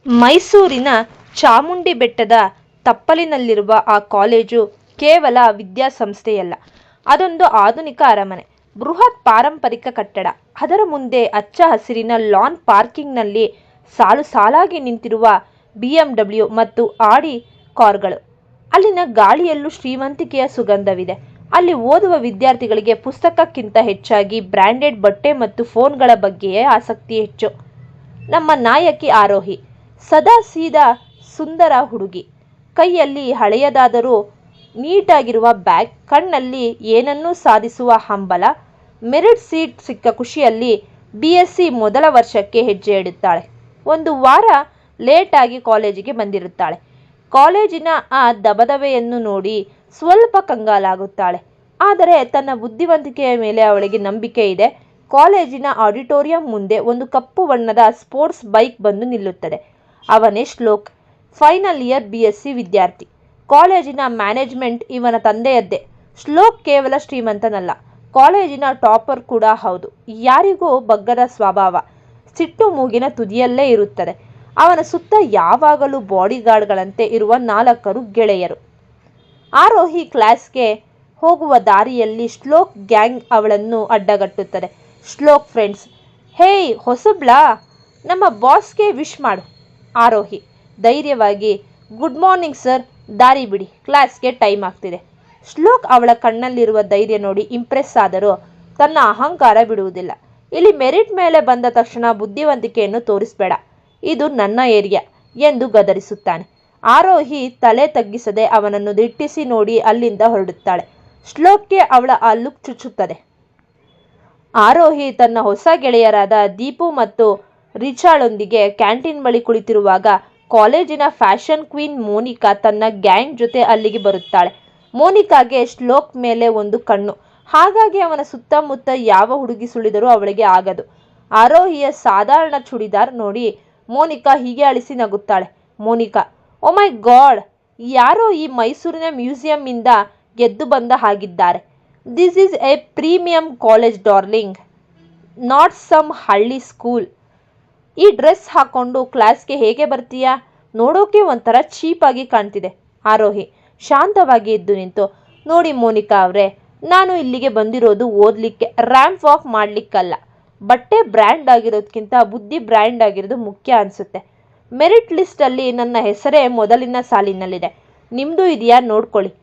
ಮೈಸೂರಿನ ಚಾಮುಂಡಿ ಬೆಟ್ಟದ ತಪ್ಪಲಿನಲ್ಲಿರುವ ಆ ಕಾಲೇಜು ಕೇವಲ ವಿದ್ಯಾಸಂಸ್ಥೆಯಲ್ಲ, ಅದೊಂದು ಆಧುನಿಕ ಅರಮನೆ. ಬೃಹತ್ ಪಾರಂಪರಿಕ ಕಟ್ಟಡ. ಅದರ ಮುಂದೆ ಹಚ್ಚ ಹಸಿರಿನ ಲಾನ್ ಪಾರ್ಕಿಂಗ್ನಲ್ಲಿ ಸಾಲು ಸಾಲಾಗಿ ನಿಂತಿರುವ BMW ಮತ್ತು ಆಡಿ ಕಾರ್ಗಳು. ಅಲ್ಲಿನ ಗಾಳಿಯಲ್ಲೂ ಶ್ರೀಮಂತಿಕೆಯ ಸುಗಂಧವಿದೆ. ಅಲ್ಲಿ ಓದುವ ವಿದ್ಯಾರ್ಥಿಗಳಿಗೆ ಪುಸ್ತಕಕ್ಕಿಂತ ಹೆಚ್ಚಾಗಿ ಬ್ರ್ಯಾಂಡೆಡ್ ಬಟ್ಟೆ ಮತ್ತು ಫೋನ್ಗಳ ಬಗ್ಗೆಯೇ ಆಸಕ್ತಿ ಹೆಚ್ಚು. ನಮ್ಮ ನಾಯಕಿ ಆರೋಹಿ ಸದಾ ಸೀದಾ ಸುಂದರ ಹುಡುಗಿ. ಕೈಯಲ್ಲಿ ಹಳೆಯದಾದರೂ ನೀಟಾಗಿರುವ ಬ್ಯಾಗ್, ಕಣ್ಣಲ್ಲಿ ಏನನ್ನೂ ಸಾಧಿಸುವ ಹಂಬಲ. ಮೆರಿಟ್ ಸೀಟ್ ಸಿಕ್ಕ ಖುಷಿಯಲ್ಲಿ BSc ಮೊದಲ ವರ್ಷಕ್ಕೆ ಹೆಜ್ಜೆ ಇಡುತ್ತಾಳೆ. ಒಂದು ವಾರ ಲೇಟಾಗಿ ಕಾಲೇಜಿಗೆ ಬಂದಿರುತ್ತಾಳೆ. ಕಾಲೇಜಿನ ಆ ದಬದಬೆಯನ್ನು ನೋಡಿ ಸ್ವಲ್ಪ ಕಂಗಾಲಾಗುತ್ತಾಳೆ. ಆದರೆ ತನ್ನ ಬುದ್ಧಿವಂತಿಕೆಯ ಮೇಲೆ ಅವಳಿಗೆ ನಂಬಿಕೆ ಇದೆ. ಕಾಲೇಜಿನ ಆಡಿಟೋರಿಯಂ ಮುಂದೆ ಒಂದು ಕಪ್ಪು ಬಣ್ಣದ ಸ್ಪೋರ್ಟ್ಸ್ ಬೈಕ್ ಬಂದು ನಿಲ್ಲುತ್ತದೆ. ಅವನೇ ಶ್ಲೋಕ್, ಫೈನಲ್ ಇಯರ್ BSc ವಿದ್ಯಾರ್ಥಿ. ಕಾಲೇಜಿನ ಮ್ಯಾನೇಜ್ಮೆಂಟ್ ಇವನ ತಂದೆಯದ್ದೇ. ಶ್ಲೋಕ್ ಕೇವಲ ಶ್ರೀಮಂತನಲ್ಲ, ಕಾಲೇಜಿನ ಟಾಪರ್ ಕೂಡ ಹೌದು. ಯಾರಿಗೂ ಬಗ್ಗದ ಸ್ವಭಾವ, ಸಿಟ್ಟು ಮೂಗಿನ ತುದಿಯಲ್ಲೇ ಇರುತ್ತದೆ. ಅವನ ಸುತ್ತ ಯಾವಾಗಲೂ ಬಾಡಿಗಾರ್ಡ್ಗಳಂತೆ ಇರುವ 4 ಗೆಳೆಯರು. ಆರೋಹಿ ಕ್ಲಾಸ್ಗೆ ಹೋಗುವ ದಾರಿಯಲ್ಲಿ ಶ್ಲೋಕ್ ಗ್ಯಾಂಗ್ ಅವಳನ್ನು ಅಡ್ಡಗಟ್ಟುತ್ತದೆ. ಶ್ಲೋಕ್ ಫ್ರೆಂಡ್ಸ್, ಹೇಯ್ ಹೊಸಬ್ಳಾ, ನಮ್ಮ ಬಾಸ್ಗೆ ವಿಶ್ ಮಾಡು. ಆರೋಹಿ ಧೈರ್ಯವಾಗಿ, ಗುಡ್ ಮಾರ್ನಿಂಗ್ ಸರ್, ದಾರಿ ಬಿಡಿ, ಕ್ಲಾಸ್ಗೆ ಟೈಮ್ ಆಗ್ತಿದೆ. ಶ್ಲೋಕ್ ಅವಳ ಕಣ್ಣಲ್ಲಿರುವ ಧೈರ್ಯ ನೋಡಿ ಇಂಪ್ರೆಸ್ ಆದರೂ ತನ್ನ ಅಹಂಕಾರ ಬಿಡುವುದಿಲ್ಲ. ಇಲ್ಲಿ ಮೆರಿಟ್ ಮೇಲೆ ಬಂದ ತಕ್ಷಣ ಬುದ್ಧಿವಂತಿಕೆಯನ್ನು ತೋರಿಸಬೇಡ, ಇದು ನನ್ನ ಏರಿಯಾ ಎಂದು ಗದರಿಸುತ್ತಾನೆ. ಆರೋಹಿ ತಲೆ ತಗ್ಗಿಸದೆ ಅವನನ್ನು ದಿಟ್ಟಿಸಿ ನೋಡಿ ಅಲ್ಲಿಂದ ಹೊರಡುತ್ತಾಳೆ. ಶ್ಲೋಕ್ಗೆ ಅವಳ ಆ ಲುಕ್ ಚುಚ್ಚುತ್ತದೆ. ಆರೋಹಿ ತನ್ನ ಹೊಸ ಗೆಳೆಯರಾದ ದೀಪು ಮತ್ತು ರಿಚಾಳೊಂದಿಗೆ ಕ್ಯಾಂಟೀನ್ ಬಳಿ ಕುಳಿತಿರುವಾಗ ಕಾಲೇಜಿನ ಫ್ಯಾಷನ್ ಕ್ವೀನ್ ಮೋನಿಕಾ ತನ್ನ ಗ್ಯಾಂಗ್ ಜೊತೆ ಅಲ್ಲಿಗೆ ಬರುತ್ತಾಳೆ. ಮೋನಿಕಾಗೆ ಶ್ಲೋಕ್ ಮೇಲೆ ಒಂದು ಕಣ್ಣು, ಹಾಗಾಗಿ ಅವನ ಸುತ್ತಮುತ್ತ ಯಾವ ಹುಡುಗಿ ಸುಳಿದರೂ ಅವಳಿಗೆ ಆಗದು. ಆರೋಹಿಯ ಸಾಧಾರಣ ಚೂಡಿದಾರ್ ನೋಡಿ ಮೋನಿಕಾ ಹೀಗೆ ಅಳಿಸಿ ನಗುತ್ತಾಳೆ. ಮೋನಿಕಾ, ಓ ಮೈ ಗಾಡ್, ಯಾರೋ ಈ ಮೈಸೂರಿನ ಮ್ಯೂಸಿಯಂನಿಂದ ಗೆದ್ದು ಬಂದ ಹಾಗಿದ್ದಾರೆ. This is a premium college darling, not some ಹಳ್ಳಿ ಸ್ಕೂಲ್. ಈ ಡ್ರೆಸ್ ಹಾಕೊಂಡು ಕ್ಲಾಸ್ಗೆ ಹೇಗೆ ಬರ್ತೀಯಾ? ನೋಡೋಕೆ ಒಂಥರ ಚೀಪಾಗಿ ಕಾಣ್ತಿದೆ. ಆರೋಹಿ ಶಾಂತವಾಗಿ ಎದ್ದು ನಿಂತು, ನೋಡಿ ಮೋನಿಕಾ ಅವರೇ, ನಾನು ಇಲ್ಲಿಗೆ ಬಂದಿರೋದು ಓದಲಿಕ್ಕೆ, ರ್ಯಾಂಪ್ ವಾಕ್ ಮಾಡಲಿಕ್ಕಲ್ಲ. ಬಟ್ಟೆ ಬ್ರ್ಯಾಂಡ್ ಆಗಿರೋದಕ್ಕಿಂತ ಬುದ್ಧಿ ಬ್ರ್ಯಾಂಡ್ ಆಗಿರೋದು ಮುಖ್ಯ ಅನಿಸುತ್ತೆ. ಮೆರಿಟ್ ಲಿಸ್ಟಲ್ಲಿ ನನ್ನ ಹೆಸರೇ ಮೊದಲಿನ ಸಾಲಿನಲ್ಲಿದೆ. ನಿಮ್ಮದು ಇದೆಯಾ ನೋಡ್ಕೊಳ್ಳಿ.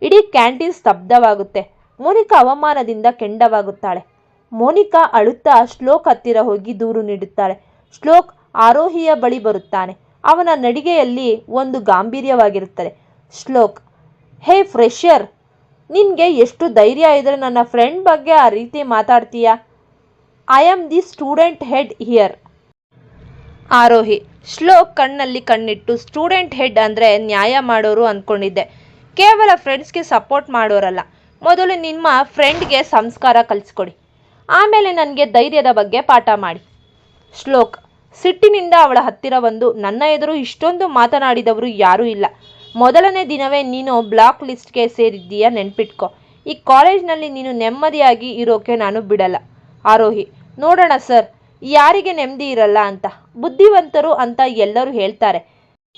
ಇಡೀ ಕ್ಯಾಂಟೀನ್ ಸ್ತಬ್ಧವಾಗುತ್ತೆ. ಮೋನಿಕಾ ಅವಮಾನದಿಂದ ಕೆಂಡವಾಗುತ್ತಾಳೆ. ಮೋನಿಕಾ ಅಳುತ್ತಾ ಶ್ಲೋಕ್ ಹತ್ತಿರ ಹೋಗಿ ದೂರು ನೀಡುತ್ತಾಳೆ. ಶ್ಲೋಕ್ ಆರೋಹಿಯ ಬಳಿ ಬರುತ್ತಾನೆ. ಅವನ ನಡಿಗೆಯಲ್ಲಿ ಒಂದು ಗಾಂಭೀರ್ಯವಾಗಿರುತ್ತದೆ. ಶ್ಲೋಕ್, ಹೇ ಫ್ರೆಷರ್, ನಿನಗೆ ಎಷ್ಟು ಧೈರ್ಯ ಇದ್ದರೆ ನನ್ನ ಫ್ರೆಂಡ್ ಬಗ್ಗೆ ಆ ರೀತಿ ಮಾತಾಡ್ತೀಯಾ? I am the student head here. Arohi Shlok ಕಣ್ಣಲ್ಲಿ ಕಣ್ಣಿಟ್ಟು, ಸ್ಟೂಡೆಂಟ್ ಹೆಡ್ ಅಂದರೆ ನ್ಯಾಯ ಮಾಡೋರು ಅಂದ್ಕೊಂಡಿದ್ದೆ. ಕೇವಲ ಫ್ರೆಂಡ್ಸ್ಗೆ ಸಪೋರ್ಟ್ ಮಾಡೋರಲ್ಲ. ಮೊದಲು ನಿಮ್ಮ ಫ್ರೆಂಡ್ಗೆ ಸಂಸ್ಕಾರ ಕಲಿಸ್ಕೊಡಿ, ಆಮೇಲೆ ನನಗೆ ಧೈರ್ಯದ ಬಗ್ಗೆ ಪಾಠ ಮಾಡಿ. ಶ್ಲೋಕ್ ಸಿಟ್ಟಿನಿಂದ ಅವಳ ಹತ್ತಿರ ಬಂದು, ನನ್ನ ಎದುರು ಇಷ್ಟೊಂದು ಮಾತನಾಡಿದವರು ಯಾರೂ ಇಲ್ಲ. ಮೊದಲನೇ ದಿನವೇ ನೀನು ಬ್ಲಾಕ್ ಲಿಸ್ಟ್ಗೆ ಸೇರಿದ್ದೀಯಾ, ನೆನ್ಪಿಟ್ಕೊ. ಈ ಕಾಲೇಜ್ನಲ್ಲಿ ನೀನು ನೆಮ್ಮದಿಯಾಗಿ ಇರೋಕೆ ನಾನು ಬಿಡಲ್ಲ. ಆರೋಹಿ, ನೋಡೋಣ ಸರ್, ಯಾರಿಗೆ ನೆಮ್ಮದಿ ಇರಲ್ಲ ಅಂತ. ಬುದ್ಧಿವಂತರು ಅಂತ ಎಲ್ಲರೂ ಹೇಳ್ತಾರೆ.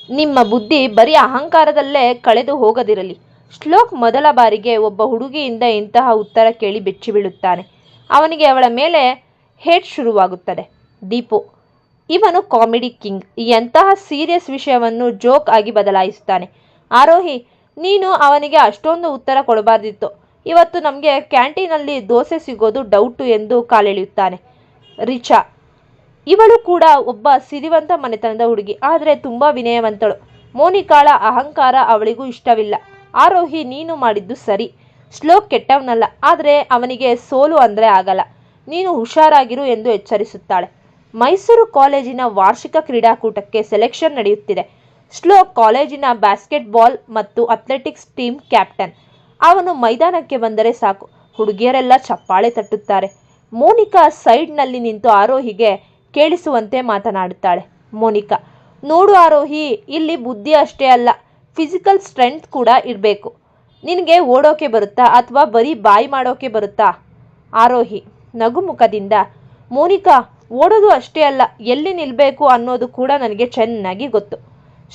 ನಿಮ್ಮ ಬುದ್ಧಿ ಬರೀ ಅಹಂಕಾರದಲ್ಲೇ ಕಳೆದು ಹೋಗದಿರಲಿ. ಶ್ಲೋಕ್ ಮೊದಲ ಬಾರಿಗೆ ಒಬ್ಬ ಹುಡುಗಿಯಿಂದ ಇಂತಹ ಉತ್ತರ ಕೇಳಿ ಬೆಚ್ಚಿ ಬೀಳುತ್ತಾನೆ. ಅವನಿಗೆ ಅವಳ ಮೇಲೆ ಹೇಟ್ ಶುರುವಾಗುತ್ತದೆ. ದೀಪು, ಇವನು ಕಾಮಿಡಿ ಕಿಂಗ್, ಎಂತಹ ಸೀರಿಯಸ್ ವಿಷಯವನ್ನು ಜೋಕ್ ಆಗಿ ಬದಲಾಯಿಸುತ್ತಾನೆ. ಆರೋಹಿ, ನೀನು ಅವನಿಗೆ ಅಷ್ಟೊಂದು ಉತ್ತರ ಕೊಡಬಾರ್ದಿತ್ತು. ಇವತ್ತು ನಮಗೆ ಕ್ಯಾಂಟೀನಲ್ಲಿ ದೋಸೆ ಸಿಗೋದು ಡೌಟು ಎಂದು ಕಾಲೆಳೆಯುತ್ತಾನೆ. ರಿಚಾ, ಇವಳು ಕೂಡ ಒಬ್ಬ ಸಿರಿವಂತ ಮನೆತನದ ಹುಡುಗಿ, ಆದರೆ ತುಂಬ ವಿನಯವಂತಳು. ಮೋನಿಕಾಳ ಅಹಂಕಾರ ಅವಳಿಗೂ ಇಷ್ಟವಿಲ್ಲ. ಆರೋಹಿ, ನೀನು ಮಾಡಿದ್ದು ಸರಿ. ಶ್ಲೋಕ್ ಕೆಟ್ಟವನಲ್ಲ, ಆದರೆ ಅವನಿಗೆ ಸೋಲು ಅಂದರೆ ಆಗಲ್ಲ. ನೀನು ಹುಷಾರಾಗಿರು ಎಂದು ಎಚ್ಚರಿಸುತ್ತಾಳೆ. ಮೈಸೂರು ಕಾಲೇಜಿನ ವಾರ್ಷಿಕ ಕ್ರೀಡಾಕೂಟಕ್ಕೆ ಸೆಲೆಕ್ಷನ್ ನಡೆಯುತ್ತಿದೆ. ಶ್ಲೋಕ್ ಕಾಲೇಜಿನ ಬ್ಯಾಸ್ಕೆಟ್ಬಾಲ್ ಮತ್ತು ಅಥ್ಲೆಟಿಕ್ಸ್ ಟೀಮ್ ಕ್ಯಾಪ್ಟನ್. ಅವನು ಮೈದಾನಕ್ಕೆ ಬಂದರೆ ಸಾಕು, ಹುಡುಗಿಯರೆಲ್ಲ ಚಪ್ಪಾಳೆ ತಟ್ಟುತ್ತಾರೆ. ಮೋನಿಕಾ ಸೈಡ್ನಲ್ಲಿ ನಿಂತು ಆರೋಹಿಗೆ ಕೇಳಿಸುವಂತೆ ಮಾತನಾಡುತ್ತಾಳೆ. ಮೋನಿಕಾ, ನೋಡು ಆರೋಹಿ, ಇಲ್ಲಿ ಬುದ್ಧಿ ಅಷ್ಟೇ ಅಲ್ಲ, ಫಿಸಿಕಲ್ ಸ್ಟ್ರೆಂತ್ ಕೂಡ ಇರಬೇಕು. ನಿನಗೆ ಓಡೋಕೆ ಬರುತ್ತಾ ಅಥವಾ ಬರೀ ಬಾಯಿ ಮಾಡೋಕೆ ಬರುತ್ತಾ? ಆರೋಹಿ ನಗುಮುಖದಿಂದ, ಮೋನಿಕಾ, ಓಡೋದು ಅಷ್ಟೇ ಅಲ್ಲ, ಎಲ್ಲಿ ನಿಲ್ಲಬೇಕು ಅನ್ನೋದು ಕೂಡ ನನಗೆ ಚೆನ್ನಾಗಿ ಗೊತ್ತು.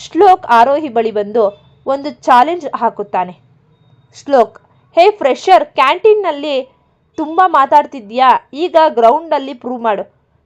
ಶ್ಲೋಕ್ ಆರೋಹಿ ಬಳಿ ಬಂದು ಒಂದು ಚಾಲೆಂಜ್ ಹಾಕುತ್ತಾನೆ. ಶ್ಲೋಕ್, ಹೇ ಫ್ರೆಶರ್, ಕ್ಯಾಂಟೀನ್ನಲ್ಲಿ ತುಂಬ ಮಾತಾಡ್ತಿದ್ಯಾ, ಈಗ ಗ್ರೌಂಡಲ್ಲಿ ಪ್ರೂವ್ ಮಾಡು.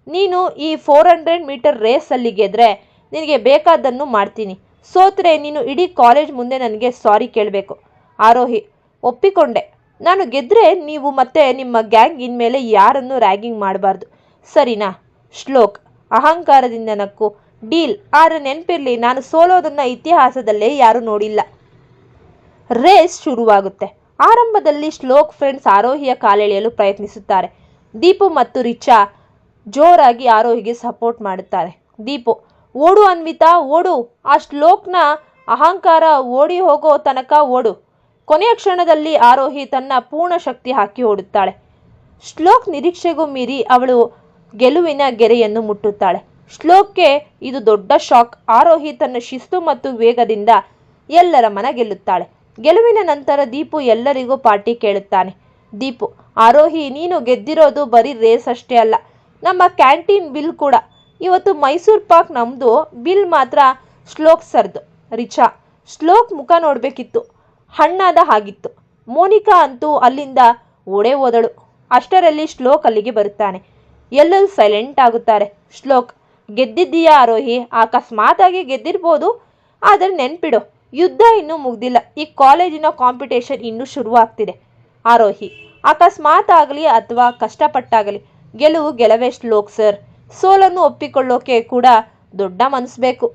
ನೀನು ಈ 400 ಮೀಟರ್ ರೇಸಲ್ಲಿ ಗೆದ್ರೆ ನಿನಗೆ ಬೇಕಾದ್ದನ್ನು ಮಾಡ್ತೀನಿ. ಸೋತ್ರೆ ನೀನು ಇಡೀ ಕಾಲೇಜ್ ಮುಂದೆ ನನಗೆ ಸಾರಿ ಕೇಳಬೇಕು. ಆರೋಹಿ, ಒಪ್ಪಿಕೊಂಡೆ. ನಾನು ಗೆದ್ರೆ ನೀವು ಮತ್ತೆ ನಿಮ್ಮ ಗ್ಯಾಂಗ್ ಇನ್ಮೇಲೆ ಯಾರನ್ನು ರ್ಯಾಗಿಂಗ್ ಮಾಡಬಾರ್ದು, ಸರಿನಾ? ಶ್ಲೋಕ್ ಅಹಂಕಾರದಿಂದ ನಕ್ಕು, ಡೀಲ್. ಆದರೆ ನೆನಪಿರಲಿ, ನಾನು ಸೋಲೋದನ್ನು ಇತಿಹಾಸದಲ್ಲೇ ಯಾರೂ ನೋಡಿಲ್ಲ. ರೇಸ್ ಶುರುವಾಗುತ್ತೆ. ಆರಂಭದಲ್ಲಿ ಶ್ಲೋಕ್ ಫ್ರೆಂಡ್ಸ್ ಆರೋಹಿಯ ಕಾಲೆಳೆಯಲು ಪ್ರಯತ್ನಿಸುತ್ತಾರೆ. ದೀಪು ಮತ್ತು ರಿಚಾ ಜೋರಾಗಿ ಆರೋಹಿಗೆ ಸಪೋರ್ಟ್ ಮಾಡುತ್ತಾರೆ. ದೀಪು, ಓಡು ಅನ್ವಿತಾ, ಓಡು. ಆ ಶ್ಲೋಕ್ನ ಅಹಂಕಾರ ಓಡಿ ಹೋಗೋ ತನಕ ಓಡು. ಕೊನೆಯ ಕ್ಷಣದಲ್ಲಿ ಆರೋಹಿ ತನ್ನ ಪೂರ್ಣ ಶಕ್ತಿ ಹಾಕಿ ಓಡುತ್ತಾಳೆ. ಶ್ಲೋಕ್ ನಿರೀಕ್ಷೆಗೂ ಮೀರಿ ಅವಳು ಗೆಲುವಿನ ಗೆರೆಯನ್ನು ಮುಟ್ಟುತ್ತಾಳೆ. ಶ್ಲೋಕ್ಗೆ ಇದು ದೊಡ್ಡ ಶಾಕ್. ಆರೋಹಿ ತನ್ನ ಶಿಸ್ತು ಮತ್ತು ವೇಗದಿಂದ ಎಲ್ಲರ ಮನ ಗೆಲ್ಲುತ್ತಾಳೆ. ಗೆಲುವಿನ ನಂತರ ದೀಪು ಎಲ್ಲರಿಗೂ ಪಾರ್ಟಿ ಕೇಳುತ್ತಾನೆ. ದೀಪು, ಆರೋಹಿ, ನೀನು ಗೆದ್ದಿರೋದು ಬರೀ ರೇಸ್ ಅಷ್ಟೇ ಅಲ್ಲ, ನಮ್ಮ ಕ್ಯಾಂಟೀನ್ ಬಿಲ್ ಕೂಡ. ಇವತ್ತು ಮೈಸೂರು ಪಾಕ್ ನಮ್ಮದು, ಬಿಲ್ ಮಾತ್ರ ಶ್ಲೋಕ್ ಸರ್ದು. ರಿಚಾ, ಶ್ಲೋಕ್ ಮುಖ ನೋಡಬೇಕಿತ್ತು, ಹಣ್ಣಾದ ಹಾಗಿತ್ತು. ಮೋನಿಕಾ ಅಂತೂ ಅಲ್ಲಿಂದ ಓಡೇ ಹೋದಳು. ಅಷ್ಟರಲ್ಲಿ ಶ್ಲೋಕ್ ಅಲ್ಲಿಗೆ ಬರುತ್ತಾನೆ. ಎಲ್ಲರೂ ಸೈಲೆಂಟ್ ಆಗುತ್ತಾರೆ. ಶ್ಲೋಕ್, ಗೆದ್ದಿದ್ದೀಯಾ ಆರೋಹಿ? ಅಕಸ್ಮಾತಾಗಿ ಗೆದ್ದಿರ್ಬೋದು, ಆದರೆ ನೆನ್ಪಿಡು, ಯುದ್ಧ ಇನ್ನೂ ಮುಗ್ದಿಲ್ಲ. ಈ ಕಾಲೇಜಿನ ಕಾಂಪಿಟೇಷನ್ ಇನ್ನೂ ಶುರುವಾಗ್ತಿದೆ. ಆರೋಹಿ, ಅಕಸ್ಮಾತ್ ಆಗಲಿ ಅಥವಾ ಕಷ್ಟಪಟ್ಟಾಗಲಿ ಗೆಲುವು ಗೆಲವೇ ಶ್ಲೋಕ್ ಸರ್. ಸೋಲನ್ನು ಒಪ್ಪಿಕೊಳ್ಳೋಕೆ ಕೂಡ ದೊಡ್ಡ ಮನಸ್ಸು ಬೇಕು.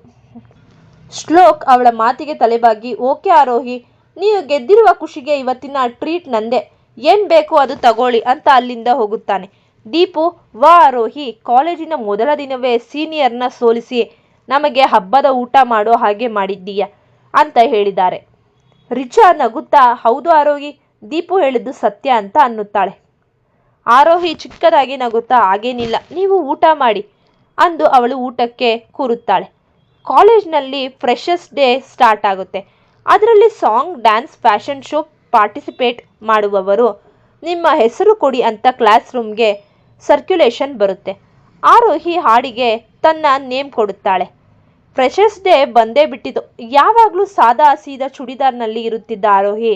ಶ್ಲೋಕ್ ಅವಳ ಮಾತಿಗೆ ತಲೆಬಾಗಿ, ಓಕೆ ಆರೋಹಿ, ನೀವು ಗೆದ್ದಿರುವ ಖುಷಿಗೆ ಇವತ್ತಿನ ಟ್ರೀಟ್ ನಂದೆ. ಏನು ಬೇಕು ಅದು ತಗೊಳ್ಳಿ ಅಂತ ಅಲ್ಲಿಂದ ಹೋಗುತ್ತಾನೆ. ದೀಪು, ವಾ ಆರೋಹಿ, ಕಾಲೇಜಿನ ಮೊದಲ ದಿನವೇ ಸೀನಿಯರ್ನ ಸೋಲಿಸಿ ನಮಗೆ ಹಬ್ಬದ ಊಟ ಮಾಡೋ ಹಾಗೆ ಮಾಡಿದ್ದೀಯ ಅಂತ ಹೇಳಿದ್ದಾರೆ. ರಿಚಾ ನಗುತ್ತಾ, ಹೌದು ಆರೋಹಿ, ದೀಪು ಹೇಳಿದ್ದು ಸತ್ಯ ಅಂತ ಅನ್ನುತ್ತಾಳೆ. ಆರೋಹಿ ಚಿಕ್ಕದಾಗಿ ನಗುತ್ತಾ, ಹಾಗೇನಿಲ್ಲ, ನೀವು ಊಟ ಮಾಡಿ ಅಂದು ಅವಳು ಊಟಕ್ಕೆ ಕೂರುತ್ತಾಳೆ. ಕಾಲೇಜ್ನಲ್ಲಿ ಫ್ರೆಶರ್ಸ್ ಡೇ ಸ್ಟಾರ್ಟ್ ಆಗುತ್ತೆ. ಅದರಲ್ಲಿ song, dance, fashion show participate ಮಾಡುವವರು ನಿಮ್ಮ ಹೆಸರು ಕೊಡಿ ಅಂತ ಕ್ಲಾಸ್ ರೂಮ್ಗೆ ಸರ್ಕ್ಯುಲೇಷನ್ ಬರುತ್ತೆ. ಆರೋಹಿ ಹಾಡಿಗೆ ತನ್ನ ನೇಮ್ ಕೊಡುತ್ತಾಳೆ. ಫ್ರೆಶರ್ಸ್ ಡೇ ಬಂದೇ ಬಿಟ್ಟಿತು. ಯಾವಾಗಲೂ ಸಾದಾ ಸೀದಾ ಚೂಡಿದಾರ್ನಲ್ಲಿ ಇರುತ್ತಿದ್ದ ಆರೋಹಿ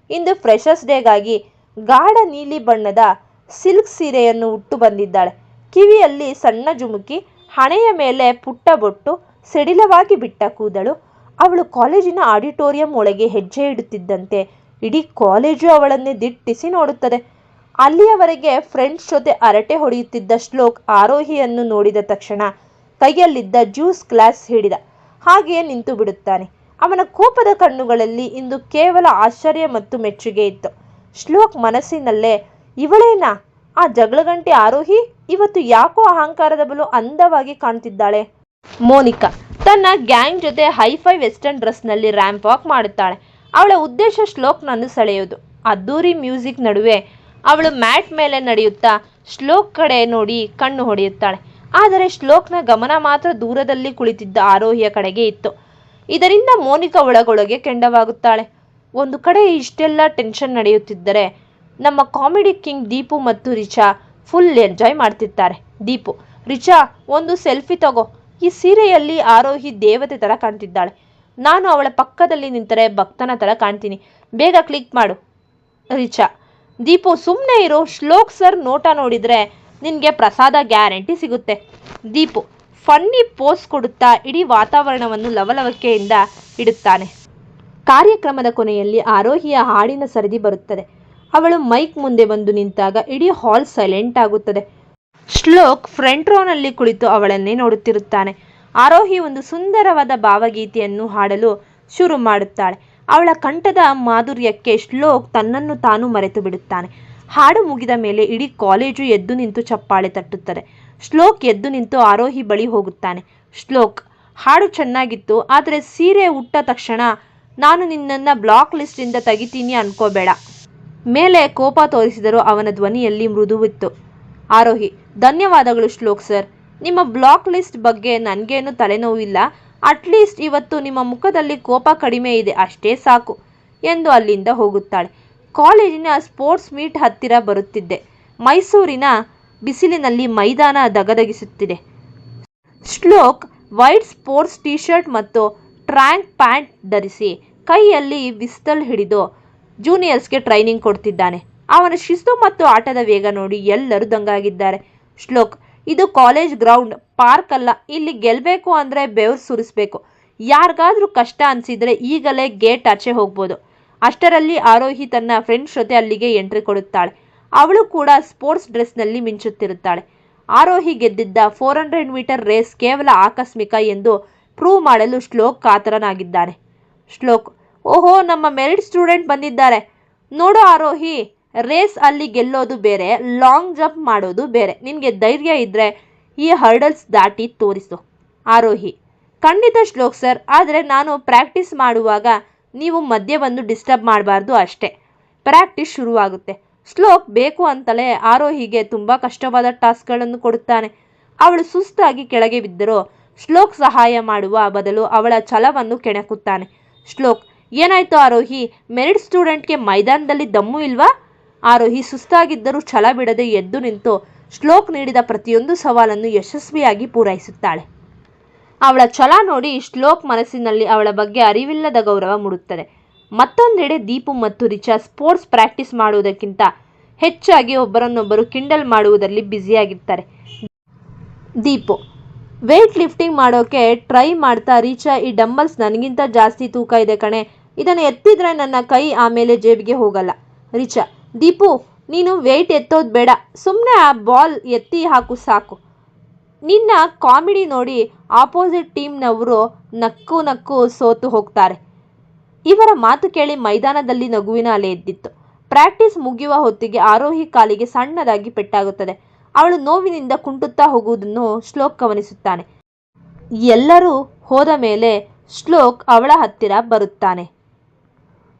ಇಂದು ಫ್ರೆಶರ್ಸ್ ಡೇಗಾಗಿ ಗಾಢ ನೀಲಿ ಬಣ್ಣದ ಸಿಲ್ಕ್ ಸೀರೆಯನ್ನು ಉಟ್ಟು ಬಂದಿದ್ದಾಳೆ. ಕಿವಿಯಲ್ಲಿ ಸಣ್ಣ ಜುಮುಕಿ, ಹಣೆಯ ಮೇಲೆ ಪುಟ್ಟ ಬೊಟ್ಟು, ಸಡಿಲವಾಗಿ ಬಿಟ್ಟ ಕೂದಲು. ಅವಳು ಕಾಲೇಜಿನ ಆಡಿಟೋರಿಯಂ ಒಳಗೆ ಹೆಜ್ಜೆ ಇಡುತ್ತಿದ್ದಂತೆ ಇಡೀ ಕಾಲೇಜು ಅವಳನ್ನೇ ದಿಟ್ಟಿಸಿ ನೋಡುತ್ತದೆ. ಅಲ್ಲಿಯವರೆಗೆ ಫ್ರೆಂಡ್ಸ್ ಜೊತೆ ಹರಟೆ ಹೊಡೆಯುತ್ತಿದ್ದ ಶ್ಲೋಕ್ ಆರೋಹಿಯನ್ನು ನೋಡಿದ ತಕ್ಷಣ ಕೈಯಲ್ಲಿದ್ದ ಜ್ಯೂಸ್ ಗ್ಲಾಸ್ ಹಿಡಿದ ಹಾಗೆಯೇ ನಿಂತು ಬಿಡುತ್ತಾನೆ. ಅವನ ಕೋಪದ ಕಣ್ಣುಗಳಲ್ಲಿ ಇಂದು ಕೇವಲ ಆಶ್ಚರ್ಯ ಮತ್ತು ಮೆಚ್ಚುಗೆ ಇತ್ತು. ಶ್ಲೋಕ್ ಮನಸ್ಸಿನಲ್ಲೇ, ಇವಳೇನಾ ಆ ಜಗಳಗಂಟೆ ಆರೋಹಿ? ಇವತ್ತು ಯಾಕೋ ಅಹಂಕಾರದ ಬಲು ಅಂದವಾಗಿ ಕಾಣ್ತಿದ್ದಾಳೆ. ಮೋನಿಕಾ ತನ್ನ ಗ್ಯಾಂಗ್ ಜೊತೆ ಹೈಫೈ ವೆಸ್ಟರ್ನ್ ಡ್ರೆಸ್ನಲ್ಲಿ ರ್ಯಾಂಪ್ ವಾಕ್ ಮಾಡುತ್ತಾಳೆ. ಅವಳ ಉದ್ದೇಶ ಶ್ಲೋಕ್ನನ್ನು ಸೆಳೆಯೋದು. ಅದ್ದೂರಿ ಮ್ಯೂಸಿಕ್ ನಡುವೆ ಅವಳು ಮ್ಯಾಟ್ ಮೇಲೆ ನಡೆಯುತ್ತಾ ಶ್ಲೋಕ್ ಕಡೆ ನೋಡಿ ಕಣ್ಣು ಹೊಡೆಯುತ್ತಾಳೆ. ಆದರೆ ಶ್ಲೋಕ್ನ ಗಮನ ಮಾತ್ರ ದೂರದಲ್ಲಿ ಕುಳಿತಿದ್ದ ಆರೋಹಿಯ ಕಡೆಗೆ ಇತ್ತು. ಇದರಿಂದ ಮೋನಿಕಾ ಒಳಗೊಳಗೆ ಕೆಂಡವಾಗುತ್ತಾಳೆ. ಒಂದು ಕಡೆ ಇಷ್ಟೆಲ್ಲ ಟೆನ್ಷನ್ ನಡೆಯುತ್ತಿದ್ದರೆ ನಮ್ಮ ಕಾಮಿಡಿ ಕಿಂಗ್ ದೀಪು ಮತ್ತು ರಿಚಾ ಫುಲ್ ಎಂಜಾಯ್ ಮಾಡ್ತಿರ್ತಾರೆ. ದೀಪು, ರಿಚಾ, ಒಂದು ಸೆಲ್ಫಿ ತಗೋ. ಈ ಸೀರೆಯಲ್ಲಿ ಆರೋಹಿ ದೇವತೆ ಥರ ಕಾಣ್ತಿದ್ದಾಳೆ. ನಾನು ಅವಳ ಪಕ್ಕದಲ್ಲಿ ನಿಂತರೆ ಭಕ್ತನ ಥರ ಕಾಣ್ತೀನಿ. ಬೇಗ ಕ್ಲಿಕ್ ಮಾಡು. ರಿಚಾ, ದೀಪು, ಸುಮ್ಮನೆ ಇರು. ಶ್ಲೋಕ್ ಸರ್ ನೋಟ ನೋಡಿದರೆ ನಿನಗೆ ಪ್ರಸಾದ ಗ್ಯಾರಂಟಿ ಸಿಗುತ್ತೆ. ದೀಪು ಫನ್ನಿ ಪೋಸ್ ಕೊಡುತ್ತಾ ಇಡೀ ವಾತಾವರಣವನ್ನು ಲವಲವಿಕೆಯಿಂದ ಇಡುತ್ತಾನೆ. ಕಾರ್ಯಕ್ರಮದ ಕೊನೆಯಲ್ಲಿ ಆರೋಹಿಯ ಹಾಡಿನ ಸರದಿ ಬರುತ್ತದೆ. ಅವಳು ಮೈಕ್ ಮುಂದೆ ಬಂದು ನಿಂತಾಗ ಇಡೀ ಹಾಲ್ ಸೈಲೆಂಟ್ ಆಗುತ್ತದೆ. ಶ್ಲೋಕ್ ಫ್ರಂಟ್ ರೋನಲ್ಲಿ ಕುಳಿತು ಅವಳನ್ನೇ ನೋಡುತ್ತಿರುತ್ತಾನೆ. ಆರೋಹಿ ಒಂದು ಸುಂದರವಾದ ಭಾವಗೀತೆಯನ್ನು ಹಾಡಲು ಶುರು ಮಾಡುತ್ತಾಳೆ. ಅವಳ ಕಂಠದ ಮಾಧುರ್ಯಕ್ಕೆ ಶ್ಲೋಕ್ ತನ್ನನ್ನು ತಾನು ಮರೆತು ಬಿಡುತ್ತಾನೆ. ಹಾಡು ಮುಗಿದ ಮೇಲೆ ಇಡೀ ಕಾಲೇಜು ಎದ್ದು ನಿಂತು ಚಪ್ಪಾಳೆ ತಟ್ಟುತ್ತದೆ. ಶ್ಲೋಕ್ ಎದ್ದು ನಿಂತು ಆರೋಹಿ ಬಳಿ ಹೋಗುತ್ತಾನೆ. ಶ್ಲೋಕ್, ಹಾಡು ಚೆನ್ನಾಗಿತ್ತು, ಆದರೆ ಸೀರೆ ಉಟ್ಟ ತಕ್ಷಣ ನಾನು ನಿನ್ನನ್ನು ಬ್ಲಾಕ್ ಲಿಸ್ಟಿಂದ ತೆಗಿತೀನಿ ಅನ್ಕೋಬೇಡ. ಮೇಲೆ ಕೋಪ ತೋರಿಸಿದರೂ ಅವನ ಧ್ವನಿಯಲ್ಲಿ ಮೃದುವಿತ್ತು. ಆರೋಹಿ, ಧನ್ಯವಾದಗಳು ಶ್ಲೋಕ್ ಸರ್. ನಿಮ್ಮ ಬ್ಲಾಕ್ ಲಿಸ್ಟ್ ಬಗ್ಗೆ ನನಗೇನು ತಲೆನೋವಿಲ್ಲ. ಅಟ್ಲೀಸ್ಟ್ ಇವತ್ತು ನಿಮ್ಮ ಮುಖದಲ್ಲಿ ಕೋಪ ಕಡಿಮೆ ಇದೆ, ಅಷ್ಟೇ ಸಾಕು ಎಂದು ಅಲ್ಲಿಂದ ಹೋಗುತ್ತಾಳೆ. ಕಾಲೇಜಿನ ಸ್ಪೋರ್ಟ್ಸ್ ಮೀಟ್ ಹತ್ತಿರ ಬರುತ್ತಿದ್ದೆ. ಮೈಸೂರಿನ ಬಿಸಿಲಿನಲ್ಲಿ ಮೈದಾನ ದಗದಗಿಸುತ್ತಿದೆ. Shlok white sports T shirt ಮತ್ತು ಟ್ರ್ಯಾಕ್ ಪ್ಯಾಂಟ್ ಧರಿಸಿ ಕೈಯಲ್ಲಿ ವಿಸ್ತಲ್ ಹಿಡಿದು ಜೂನಿಯರ್ಸ್ಗೆ ಟ್ರೈನಿಂಗ್ ಕೊಡ್ತಿದ್ದಾನೆ. ಅವನ ಶಿಸ್ತು ಮತ್ತು ಆಟದ ವೇಗ ನೋಡಿ ಎಲ್ಲರೂ ದಂಗಾಗಿದ್ದಾರೆ. ಶ್ಲೋಕ್, ಇದು ಕಾಲೇಜ್ ಗ್ರೌಂಡ್, ಪಾರ್ಕ್ ಅಲ್ಲ. ಇಲ್ಲಿ ಗೆಲ್ಲಬೇಕು ಅಂದರೆ ಬೆವರು ಸುರಿಸ್ಬೇಕು. ಯಾರಿಗಾದ್ರೂ ಕಷ್ಟ ಅನಿಸಿದರೆ ಈಗಲೇ ಗೇಟ್ ಆಚೆ ಹೋಗ್ಬೋದು. ಅಷ್ಟರಲ್ಲಿ ಆರೋಹಿ ತನ್ನ ಫ್ರೆಂಡ್ಸ್ ಜೊತೆ ಅಲ್ಲಿಗೆ ಎಂಟ್ರಿ ಕೊಡುತ್ತಾಳೆ. ಅವಳು ಕೂಡ ಸ್ಪೋರ್ಟ್ಸ್ ಡ್ರೆಸ್ನಲ್ಲಿ ಮಿಂಚುತ್ತಿರುತ್ತಾಳೆ. ಆರೋಹಿ ಗೆದ್ದಿದ್ದ 400 ಮೀಟರ್ ರೇಸ್ ಕೇವಲ ಆಕಸ್ಮಿಕ ಎಂದು ಪ್ರೂವ್ ಮಾಡಲು ಶ್ಲೋಕ್ ಕಾತರನಾಗಿದ್ದಾನೆ. ಶ್ಲೋಕ್, ಓಹೋ, ನಮ್ಮ ಮೆರಿಟ್ ಸ್ಟೂಡೆಂಟ್ ಬಂದಿದ್ದಾರೆ. ನೋಡೋ ಆರೋಹಿ, ರೇಸ್ ಅಲ್ಲಿ ಗೆಲ್ಲೋದು ಬೇರೆ, ಲಾಂಗ್ ಜಂಪ್ ಮಾಡೋದು ಬೇರೆ. ನಿನಗೆ ಧೈರ್ಯ ಇದ್ದರೆ ಈ ಹರ್ಡಲ್ಸ್ ದಾಟಿ ತೋರಿಸು. ಆರೋಹಿ, ಖಂಡಿತ ಶ್ಲೋಕ್ ಸರ್, ಆದರೆ ನಾನು ಪ್ರಾಕ್ಟೀಸ್ ಮಾಡುವಾಗ ನೀವು ಮಧ್ಯೆ ಬಂದು ಡಿಸ್ಟರ್ಬ್ ಮಾಡಬಾರ್ದು ಅಷ್ಟೇ. ಪ್ರಾಕ್ಟೀಸ್ ಶುರುವಾಗುತ್ತೆ. ಶ್ಲೋಕ್ ಬೇಕು ಅಂತಲೇ ಆರೋಹಿಗೆ ತುಂಬ ಕಷ್ಟವಾದ ಟಾಸ್ಕ್ಗಳನ್ನು ಕೊಡುತ್ತಾನೆ. ಅವಳು ಸುಸ್ತಾಗಿ ಕೆಳಗೆ ಬಿದ್ದರೂ ಶ್ಲೋಕ್ ಸಹಾಯ ಮಾಡುವ ಬದಲು ಅವಳ ಛಲವನ್ನು ಕೆಣಕುತ್ತಾನೆ. ಶ್ಲೋಕ್, ಏನಾಯ್ತು ಆರೋಹಿ, ಮೆರಿಟ್ ಸ್ಟೂಡೆಂಟ್ಗೆ ಮೈದಾನದಲ್ಲಿ ದಮ್ಮು ಇಲ್ವಾ? ಆರೋಹಿ ಸುಸ್ತಾಗಿದ್ದರೂ ಛಲ ಬಿಡದೆ ಎದ್ದು ನಿಂತು ಶ್ಲೋಕ್ ನೀಡಿದ ಪ್ರತಿಯೊಂದು ಸವಾಲನ್ನು ಯಶಸ್ವಿಯಾಗಿ ಪೂರೈಸುತ್ತಾಳೆ. ಅವಳ ಛಲ ನೋಡಿ ಶ್ಲೋಕ್ ಮನಸ್ಸಿನಲ್ಲಿ ಅವಳ ಬಗ್ಗೆ ಅರಿವಿಲ್ಲದ ಗೌರವ ಮೂಡುತ್ತದೆ. ಮತ್ತೊಂದೆಡೆ ದೀಪು ಮತ್ತು ರಿಚಾ ಸ್ಪೋರ್ಟ್ಸ್ ಪ್ರಾಕ್ಟೀಸ್ ಮಾಡುವುದಕ್ಕಿಂತ ಹೆಚ್ಚಾಗಿ ಒಬ್ಬರನ್ನೊಬ್ಬರು ಕಿಂಡಲ್ ಮಾಡುವುದರಲ್ಲಿ ಬ್ಯುಸಿಯಾಗಿರ್ತಾರೆ. ದೀಪು ವೇಟ್ ಲಿಫ್ಟಿಂಗ್ ಮಾಡೋಕೆ ಟ್ರೈ ಮಾಡ್ತಾ, ರಿಚಾ, ಈ ಡಂಬಲ್ಸ್ ನನಗಿಂತ ಜಾಸ್ತಿ ತೂಕ ಇದೆ ಕಣೆ, ಇದನ್ನು ಎತ್ತಿದ್ರೆ ನನ್ನ ಕೈ ಆಮೇಲೆ ಜೇಬಿಗೆ ಹೋಗಲ್ಲ. ರಿಚಾ, ದೀಪು, ನೀನು ವೇಟ್ ಎತ್ತೋದು ಬೇಡ, ಸುಮ್ಮನೆ ಆ ಬಾಲ್ ಎತ್ತಿ ಹಾಕು ಸಾಕು. ನಿನ್ನ ಕಾಮಿಡಿ ನೋಡಿ ಆಪೋಸಿಟ್ ಟೀಮ್ನವರು ನಕ್ಕು ನಕ್ಕು ಸೋತು ಹೋಗ್ತಾರೆ. ಇವರ ಮಾತು ಕೇಳಿ ಮೈದಾನದಲ್ಲಿ ನಗುವಿನ ಅಲೆ ಎದ್ದಿತ್ತು. ಪ್ರಾಕ್ಟೀಸ್ ಮುಗಿಯುವ ಹೊತ್ತಿಗೆ ಆರೋಹಿ ಕಾಲಿಗೆ ಸಣ್ಣದಾಗಿ ಪೆಟ್ಟಾಗುತ್ತದೆ. ಅವಳು ನೋವಿನಿಂದ ಕುಂಟುತ್ತಾ ಹೋಗುವುದನ್ನು ಶ್ಲೋಕ್ ಗಮನಿಸುತ್ತಾನೆ. ಎಲ್ಲರೂ ಹೋದ ಮೇಲೆ ಶ್ಲೋಕ್ ಅವಳ ಹತ್ತಿರ ಬರುತ್ತಾನೆ.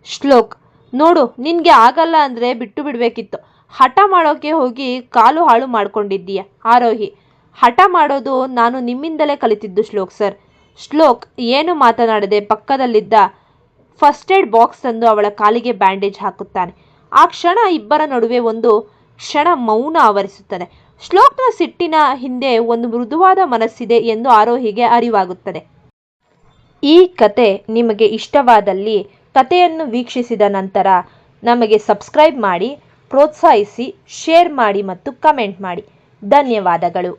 ಶ್ಲೋಕ್, ನೋಡು, ನಿನಗೆ ಆಗಲ್ಲ ಅಂದರೆ ಬಿಟ್ಟು ಬಿಡಬೇಕಿತ್ತು. ಹಠ ಮಾಡೋಕೆ ಹೋಗಿ ಕಾಲು ಹಾಳು ಮಾಡ್ಕೊಂಡಿದ್ದೀಯ. ಆರೋಹಿ, ಹಠ ಮಾಡೋದು ನಾನು ನಿಮ್ಮಿಂದಲೇ ಕಲಿತಿದ್ದು ಶ್ಲೋಕ್ ಸರ್. ಶ್ಲೋಕ್ ಏನು ಮಾತನಾಡದೆ ಪಕ್ಕದಲ್ಲಿದ್ದ ಫಸ್ಟ್ ಏಡ್ ಬಾಕ್ಸ್ ತಂದು ಅವಳ ಕಾಲಿಗೆ ಬ್ಯಾಂಡೇಜ್ ಹಾಕುತ್ತಾನೆ. ಆ ಕ್ಷಣ ಇಬ್ಬರ ನಡುವೆ ಒಂದು ಕ್ಷಣ ಮೌನ ಆವರಿಸುತ್ತದೆ. ಶ್ಲೋಕ್ನ ಸಿಟ್ಟಿನ ಹಿಂದೆ ಒಂದು ಮೃದುವಾದ ಮನಸ್ಸಿದೆ ಎಂದು ಆರೋಹಿಗೆ ಅರಿವಾಗುತ್ತದೆ. ಈ ಕತೆ ನಿಮಗೆ ಇಷ್ಟವಾದಲ್ಲಿ ಕತೆಯನ್ನು ವೀಕ್ಷಿಸಿದ ನಂತರ ನಮಗೆ ಸಬ್ಸ್ಕ್ರೈಬ್ ಮಾಡಿ, ಪ್ರೋತ್ಸಾಹಿಸಿ, ಶೇರ್ ಮಾಡಿ ಮತ್ತು ಕಮೆಂಟ್ ಮಾಡಿ. ಧನ್ಯವಾದಗಳು.